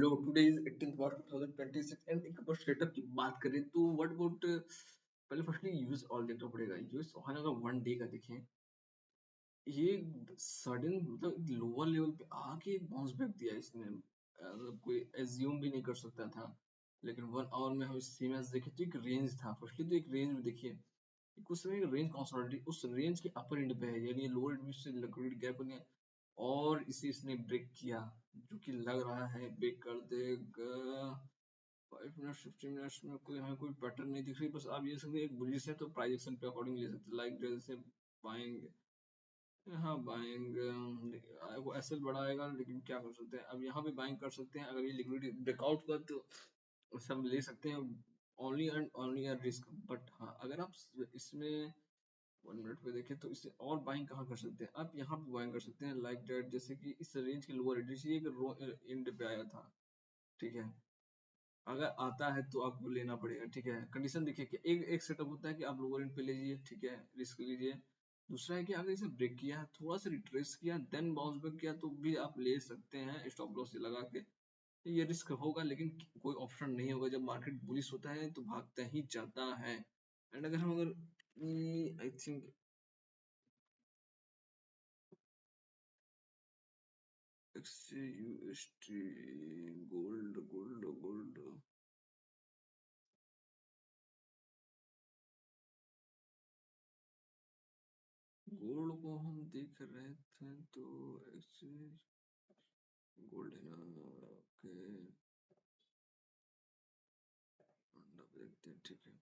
लोग today is 18th March 2026 and एक अगर सेटअप की बात करें तो व्हाट अबाउट पहले फर्स्टली यूएस ऑल देखना पड़ेगा। यूएस ऑल अगर वन डे का देखें, ये सडन मतलब लोअर लेवल पे आके बाउंस बैक दिया इसने। कोई एज्यूम भी नहीं कर सकता था। लेकिन 1 आवर में हम सेम एज देखें तो एक रेंज था। फर्स्टली तो एक रेंज में देखिए, कुछ समय रेंज कंसोलिडेट उस रेंज के अपर एंड पे है, यानी लोअर एंड से लिक्विडिटी गैप बने और इसे इसने ब्रेक किया, जो कि लग रहा है ब्रेक कर देगा। 5 मिनट 15 मिनट्स में कोई हमें कोई पैटर्न नहीं दिख रही। बस आप ये सकते एक बुलिश है तो प्राइस एक्शन पे अकॉर्डिंग ले सकते, लाइक जैसे बाइंग, हाँ बाइंग वो एसएल बढ़ाएगा, लेकिन क्या कर सकते हैं, अब यहाँ पे बाइंग कर सकते हैं। अगर ये लिक्विडिटी ब्रेकआउट हुआ तो सब ले सकते हैं, only and only a risk. But हाँ, अगर आप इसमें 1 मिनट पे देखें तो इससे और बाइंग कहाँ कर सकते हैं, आप यहाँ पे बाइंग कर सकते हैं लाइक डेट, जैसे कि इस रेंज के लोअर एंड से एक एंड पे आया था, ठीक है। अगर आता है तो आपको लेना पड़ेगा, ठीक है। कंडीशन देखिए कि एक एक सेटअप होता है कि आप लोअर एंड पे लीजिए, ठीक है, रिस्क लीजिए। दूसरा है कि अगर इसे ब्रेक किया, थोड़ा सा रिट्रेस किया, देन बाउंस बैक किया, तो भी आप ले सकते हैं स्टॉप लॉस लगा के। ये रिस्क होगा, लेकिन कोई ऑप्शन नहीं होगा। जब मार्केट बुलिश होता है तो भागता ही जाता है। एंड अगर हम अगर I think UST gold gold gold gold को हम देख रहे थे तो एक्सचेंज गोल्ड है ना, ओके देखते हैं, ठीक है।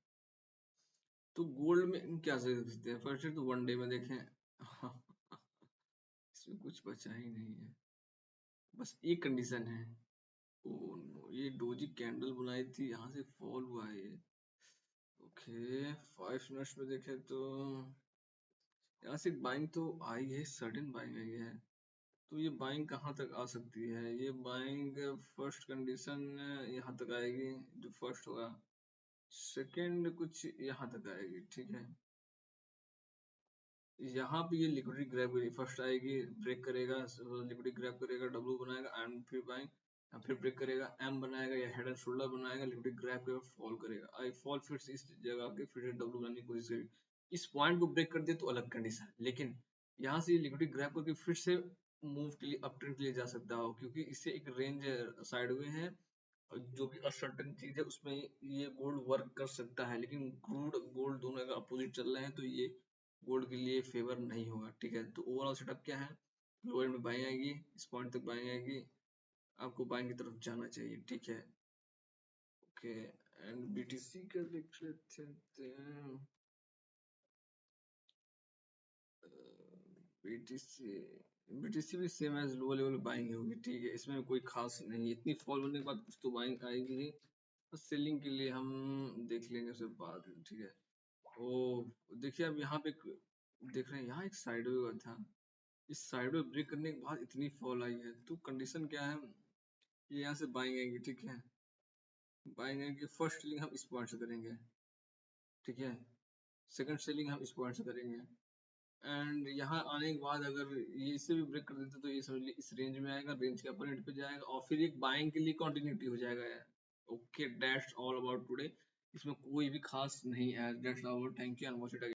तो गोल्ड में क्या से देखते हैं, फर्स्ट तो वन डे में देखें। इसमें कुछ बचा ही नहीं है, बस एक कंडीशन है। ओ नो, ये डोजी कैंडल बनाई थी, यहाँ से फॉल हुआ है ये। ओके 5 मिनट्स में देखें तो यहाँ से बाइंग तो आई है, सडन बाइंग आई है। तो ये बाइंग कहाँ तक आ सकती है, ये बाइंग फर्स्ट कंडीशन यहाँ तक आएगी, जो फर्स्ट होगा। सेकंड कुछ यहाँ तक आएगी, ठीक है। यहाँ पे ये लिक्विडिटी ग्रैब करेगी, फर्स्ट आएगी, ब्रेक करेगा, लिक्विडिटी ग्रैब करेगा, डब्ल्यू बनाएगा एंड फिर बाइंग, फिर ब्रेक करेगा, एम बनाएगा या हेड एंड शोल्डर बनाएगा, लिक्विडिटी ग्रैब करेगा, फॉल करेगा, आई फॉल, फिर से इस जगह के फिर से डब्ल्यू बनाने की कोशिश करेगी। इस पॉइंट को ब्रेक कर दे तो अलग कंडीशन, लेकिन यहाँ से ये लिक्विडिटी ग्रैब करके फिर से मूव के लिए अप ट्रेंड के लिए जा सकता हो, क्योंकि इससे एक रेंज साइडवे है। और जो भी असर्टन चीज है उसमें ये गोल्ड वर्क कर सकता है, लेकिन क्रूड गोल्ड दोनों अगर अपोजिट चल रहे हैं तो ये गोल्ड के लिए फेवर नहीं होगा, ठीक है। तो ओवरऑल सेटअप क्या है, लोअर में बाइंग आएगी, इस पॉइंट तक बाइंग आएगी, आपको बाइंग की तरफ जाना चाहिए, ठीक है। ओके, एंड बीटीसी का देख लेते हैं। बीटीसी बीटीसी भी same as lower level buying होगी, ठीक है। इसमें कोई खास नहीं है, इतनी फॉल होने के बाद कुछ तो बाइंग आएगी ही। बस सेलिंग के लिए हम देख लेंगे उसके बाद, ठीक है। ओ देखिए, अब यहाँ पे देख रहे हैं, यहाँ एक साइडवे था, इस साइडवे ब्रेक करने के बाद इतनी फॉल आई है, तो कंडीशन क्या है, ये यहाँ से बाइंग आएंगे, ठीक है। बाइंग आएंगे, फर्स्ट सेलिंग हम इस पॉइंट से करेंगे, ठीक है। सेकंड सेलिंग हम इस पॉइंट से करेंगे। एंड यहाँ आने के बाद अगर ये इसे भी ब्रेक कर देते तो ये समझ लीजिए इस रेंज में आएगा, रेंज के अपर एंड पे जाएगा और फिर एक बाइंग के लिए कंटिन्यूटी हो जाएगा। Okay, that's all about today. इसमें कोई भी खास नहीं है, that's all, thank you and watch it again.